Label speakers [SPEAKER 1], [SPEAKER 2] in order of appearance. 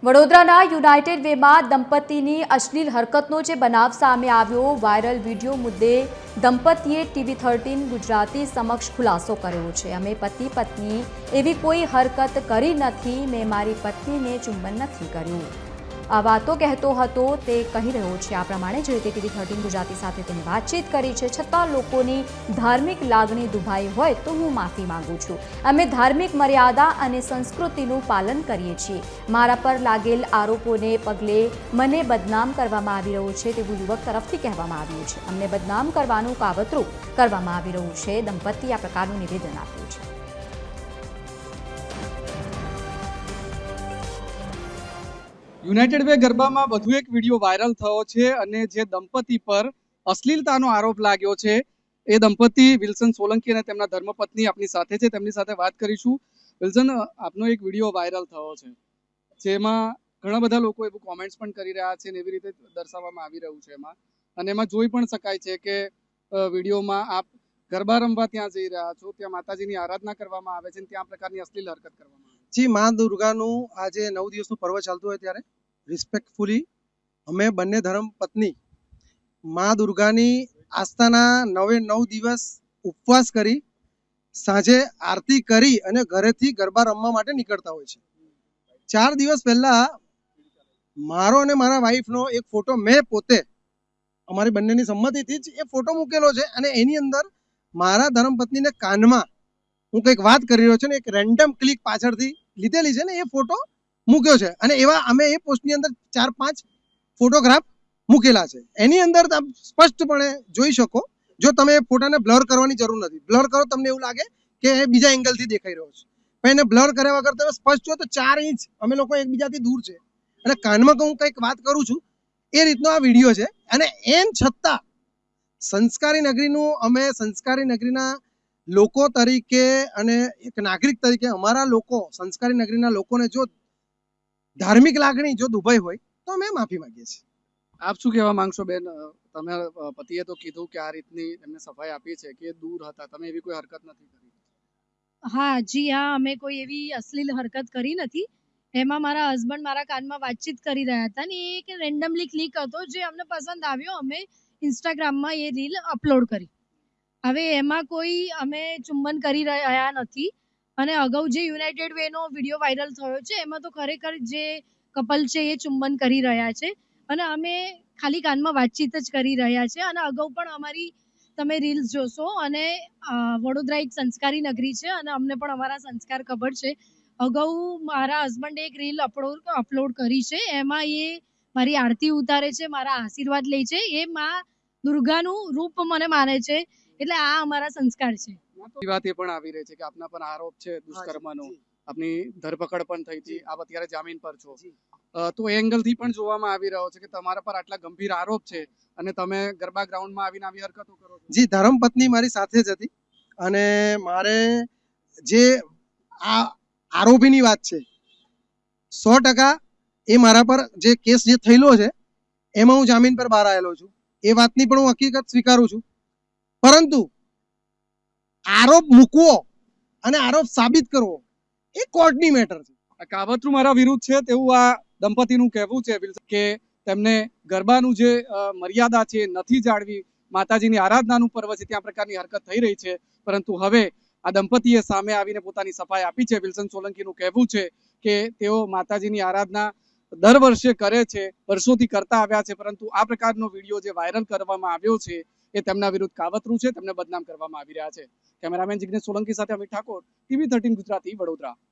[SPEAKER 1] વડોદરાના યુનાઇટેડ વેમાં દંપતીની અશ્લીલ હરકતનો જે બનાવ સામે આવ્યો, વાયરલ વિડીયો મુદ્દે દંપતીએ TV13 ગુજરાતી સમક્ષ ખુલાસો કર્યો છે। અમે પતિ પત્ની એવી કોઈ હરકત કરી નથી, મેં મારી પત્નીને ચુંબન નથી કર્યું। આ વાતો કહેતો હતો તે કહી રહ્યો છે આ પ્રમાણે। જે રીતે TV13 ગુજરાતી સાથે તેની વાતચીત કરી છે, છતાં લોકોની ધાર્મિક લાગણી દુભાઈ હોય તો હું માફી માંગુ છું। અમે ધાર્મિક મર્યાદા અને સંસ્કૃતિનું પાલન કરીએ છીએ। મારા પર લાગેલ આરોપોને પગલે મને બદનામ કરવામાં આવી રહ્યું છે તેવું યુવક તરફથી કહેવામાં આવ્યું છે। અમને બદનામ કરવાનું કાવતરું કરવામાં આવી રહ્યું છે। દંપતીએ આ પ્રકારનું નિવેદન આપ્યું છે।
[SPEAKER 2] યુનાઇટેડ વે ગરબામાં વધુ એક વિડીયો વાયરલ થયો છે અને જે દંપતી પર અશ્લીલતાનો આરોપ લાગ્યો છે એ દંપતી વિલ્સન સોલંકી અને તેમના ધર્મપત્ની આપની સાથે છે। તેમની સાથે વાત કરીશું। વિલ્સન, આપનો એક વિડીયો વાયરલ થયો છે જેમાં ઘણા બધા લોકો એવું કોમેન્ટ્સ પણ કરી રહ્યા છે અને એવી રીતે દર્શાવવામાં આવી રહ્યું છે અને એમાં જોઈ પણ શકાય છે કે વિડીયોમાં આપ ગરબા રમવા ત્યાં જઈ રહ્યા છો, ત્યાં માતાજીની આરાધના કરવામાં આવે છે અને ત્યાં પ્રકારની અશ્લીલ હરકત કરવામાં આવે છે।
[SPEAKER 3] જી, માં દુર્ગાનું આજે 9 દિવસનું પર્વ ચાલતું હોય ત્યારે રિસ્પેક્ટફુલી અમે બંને ધર્મ પત્ની માં દુર્ગાની આસ્થાના 9 દિવસ ઉપવાસ કરી સાંજે આરતી કરી અને ઘરેથી ગરબા રમવા માટે નીકળતા હોય છે। 4 દિવસ પહેલા મારો અને મારા વાઈફનો એક ફોટો મેં પોતે અમારી બંનેની સંમતિથી જ એ ફોટો મૂકેલો છે અને એની અંદર મારા ધર્મપત્નીને કાનમાં હું કંઈક વાત કરી રહ્યો છું ને એક રેન્ડમ ક્લિક પાછળથી લીધેલી છે ને એ ફોટો મૂક્યો છે અને એવા અમે એ પોસ્ટની અંદર 4-5 ફોટોગ્રાફ મૂકેલા છે। એની અંદર તમે સ્પષ્ટપણે જોઈ શકો, જો તમે ફોટાને બ્લર કરવાની જરૂર નથી। બ્લર કરો તમને એવું લાગે કે એ બીજા એંગલથી દેખાઈ રહ્યો છે, પણ એને બ્લર કર્યા વગર તમે સ્પષ્ટ જો તો 4 ઇંચ અમે લોકો એકબીજાથી દૂર છે અને કાનમાં હું કંઈક વાત કરું છું એ રીતનો આ વિડીયો છે। અને એમ છતાં સંસ્કારી નગરીનું અમે સંસ્કારી નગરીના લોકો તરીકે અને એક નાગરિક તરીકે અમારા લોકો સંસ્કારી નગરીના લોકોને જો ધાર્મિક લાગણી જો દુભાઈ હોય તો અમે માફી માંગીએ છીએ।
[SPEAKER 2] આપ શું કહેવા માંગશો બેન? તમે પતિએ તો કીધું કે આ રીતની એમને સફાઈ આપી છે કે દૂર હતા, તમે એવી કોઈ હરકત નથી કરી?
[SPEAKER 4] હા જી, હા, અમે કોઈ એવી અશ્લીલ હરકત કરી નથી। એમાં મારા હસબન્ડ મારા કાનમાં વાતચીત કરી રહ્યા હતા ને એક રેન્ડમલી ક્લિક હતો જે અમને પસંદ આવ્યો, અમે ઇન્સ્ટાગ્રામમાં એ રીલ અપલોડ કરી। હવે એમાં કોઈ અમે ચુંબન કરી રહ્યા નથી અને અગાઉ જે યુનાઇટેડ વેનો વિડીયો વાયરલ થયો છે એમાં તો ખરેખર જે કપલ છે એ ચુંબન કરી રહ્યા છે અને અમે ખાલી કાનમાં વાતચીત જ કરી રહ્યા છે। અને અગાઉ પણ અમારી તમે રીલ્સ જોશો અને વડોદરા એક સંસ્કારી નગરી છે અને અમને પણ અમારા સંસ્કાર ખબર છે। અગાઉ મારા હસબન્ડે એક રીલ અપલોડ કરી છે, એમાં એ મારી આરતી ઉતારે છે, મારા આશીર્વાદ લે છે, એ માં દુર્ગાનું રૂપ મને માને છે, એટલે આ અમારા સંસ્કાર છે।
[SPEAKER 2] વાત એ પણ આવી રહી છે કે આપના પર આરોપ છે દુષ્કર્મનો, આપની ધરપકડ પણ થઈ હતી, આપ અત્યારે જામીન પર છો, તો એ એંગલથી પણ જોવામાં આવી રહ્યો છે કે તમારા પર આટલા ગંભીર આરોપ છે અને તમે ગરબા ગ્રાઉન્ડમાં આવીને આવી હરકતો કરો છો।
[SPEAKER 3] જી, ધર્મપત્ની મારી સાથે જ હતી અને મારે જે આ આરોપીની વાત છે 100% એ મારા પર જે કેસ જે થયેલો છે એમાં હું જામીન પર બહાર આવેલો છું, એ વાતની પણ હું હકીકત સ્વીકારું છું। પરંતુ આરોપ મૂકવો અને આરોપ સાબિત કરવો એ કોર્ટની મેટર છે।
[SPEAKER 2] આ કાવતરું મારા વિરુદ્ધ છે તેવું આ દંપતીનું કહેવું છે કે તેમને ગરબાનું જે મર્યાદા છે નથી જાળવી, માતાજીની આરાધનાનું પર્વ છે ત્યાં પ્રકારની હરકત થઈ રહી છે। પરંતુ હવે આ દંપતીએ સામે આવીને પોતાની સફાઈ આપી છે। વિલ્સન સોલંકીનું કહેવું છે કે તેઓ માતાજીની આરાધના દર વર્ષે કરે છે, વર્ષોથી કરતા આવ્યા છે, પરંતુ આ પ્રકારનો વિડીયો જે વાયરલ કરવામાં આવ્યો છે એ તેમના વિરુદ્ધ કાવતરું છે, તેમને બદનામ કરવામાં આવી રહ્યા છે। કેમેરામેન જિગ્નેશ સોલંકી સાથે અમિત ઠાકોર, TV13 ગુજરાતી, વડોદરા।